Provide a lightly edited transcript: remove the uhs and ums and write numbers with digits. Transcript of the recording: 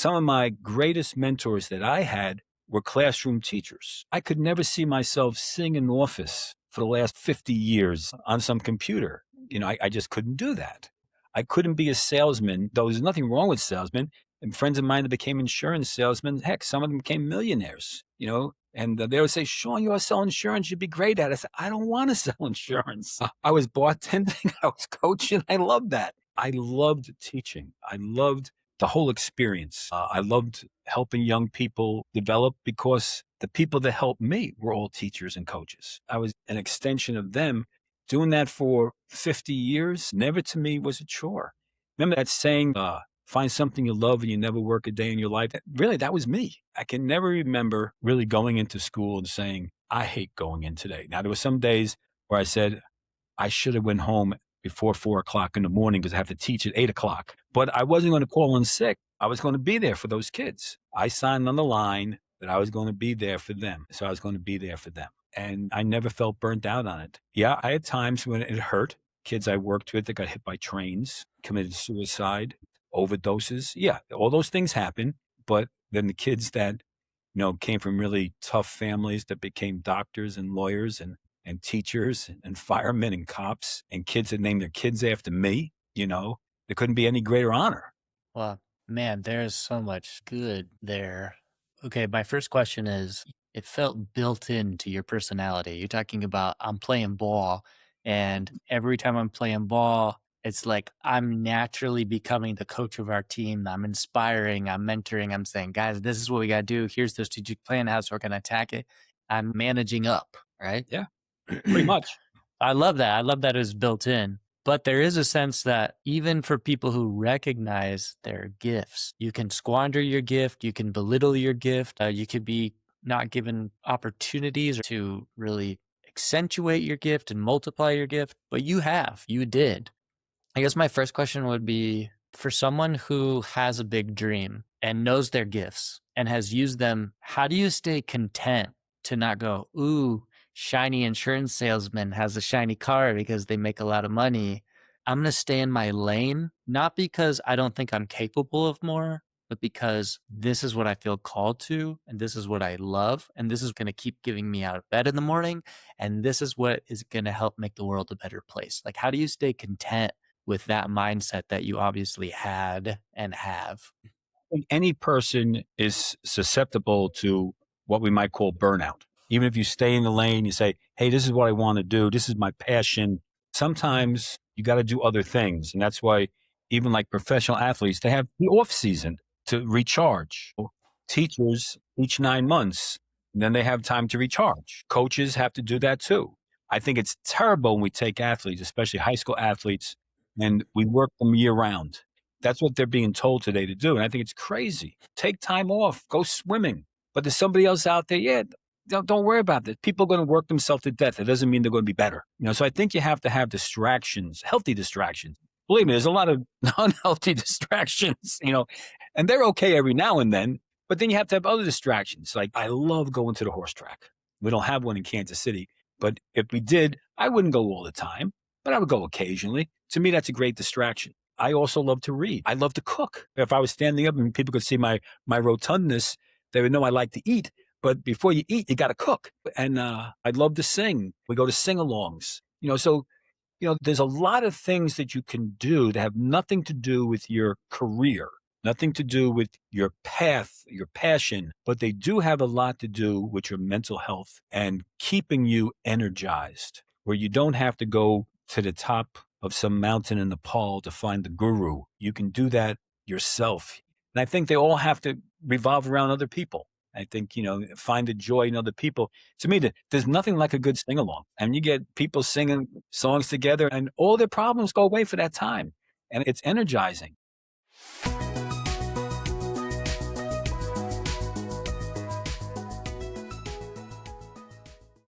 some of my greatest mentors that I had were classroom teachers. I could never see myself sitting in an office for the last 50 years on some computer. I just couldn't do that. I couldn't be a salesman, though there's nothing wrong with salesmen. And friends of mine that became insurance salesmen, heck, some of them became millionaires, and they would say, Sean, you ought to sell insurance. You'd be great at it. I said, I don't want to sell insurance. I was bartending. I was coaching. I loved that. I loved teaching. I loved the whole experience. I loved helping young people develop because the people that helped me were all teachers and coaches. I was an extension of them. Doing that for 50 years never to me was a chore. Remember that saying, find something you love and you never work a day in your life? Really, that was me. I can never remember really going into school and saying, I hate going in today. Now, there were some days where I said, I should have went home before 4 o'clock in the morning because I have to teach at 8 o'clock. But I wasn't going to call in sick. I was going to be there for those kids. I signed on the line that I was going to be there for them. So I was going to be there for them. And I never felt burnt out on it. Yeah, I had times when it hurt. Kids I worked with that got hit by trains, committed suicide, overdoses. Yeah, all those things happen. But then the kids that, came from really tough families that became doctors and lawyers and teachers and firemen and cops and kids that named their kids after me, there couldn't be any greater honor. Well, man, there's so much good there. Okay, my first question is it felt built into your personality. You're talking about I'm playing ball, and every time I'm playing ball, it's like I'm naturally becoming the coach of our team. I'm inspiring, I'm mentoring, I'm saying, guys, this is what we got to do. Here's the strategic plan. How we're going to attack it. I'm managing up, right? Yeah, pretty much. I love that. I love that it's built in. But there is a sense that even for people who recognize their gifts, you can squander your gift, you can belittle your gift, you could be not given opportunities to really accentuate your gift and multiply your gift, but you did. I guess my first question would be for someone who has a big dream and knows their gifts and has used them, how do you stay content to not go, ooh, shiny insurance salesman has a shiny car because they make a lot of money? I'm going to stay in my lane, not because I don't think I'm capable of more, but because this is what I feel called to, and this is what I love, and this is going to keep giving me out of bed in the morning, and this is what is going to help make the world a better place. Like, how do you stay content with that mindset that you obviously had and have? Any person is susceptible to what we might call burnout. Even if you stay in the lane, you say, hey, this is what I want to do. This is my passion. Sometimes you got to do other things. And that's why even like professional athletes, they have the off season to recharge. Teachers each 9 months, and then they have time to recharge. Coaches have to do that too. I think it's terrible when we take athletes, especially high school athletes, and we work them year round. That's what they're being told today to do. And I think it's crazy. Take time off, go swimming. But there's somebody else out there. Yeah, don't worry about this. People are going to work themselves to death. It doesn't mean they're going to be better. So I think you have to have distractions, healthy distractions. Believe me, there's a lot of unhealthy distractions, and they're okay every now and then. But then you have to have other distractions. Like I love going to the horse track. We don't have one in Kansas City. But if we did, I wouldn't go all the time, but I would go occasionally. To me, that's a great distraction. I also love to read. I love to cook. If I was standing up and people could see my rotundness, they would know I like to eat. But before you eat, you got to cook. And I'd love to sing. We go to sing-alongs. There's a lot of things that you can do that have nothing to do with your career, nothing to do with your path, your passion, but they do have a lot to do with your mental health and keeping you energized, where you don't have to go to the top of some mountain in Nepal to find the guru. You can do that yourself. And I think they all have to revolve around other people. I think, find the joy in other people. To me, there's nothing like a good sing-along. And you get people singing songs together and all their problems go away for that time. And it's energizing.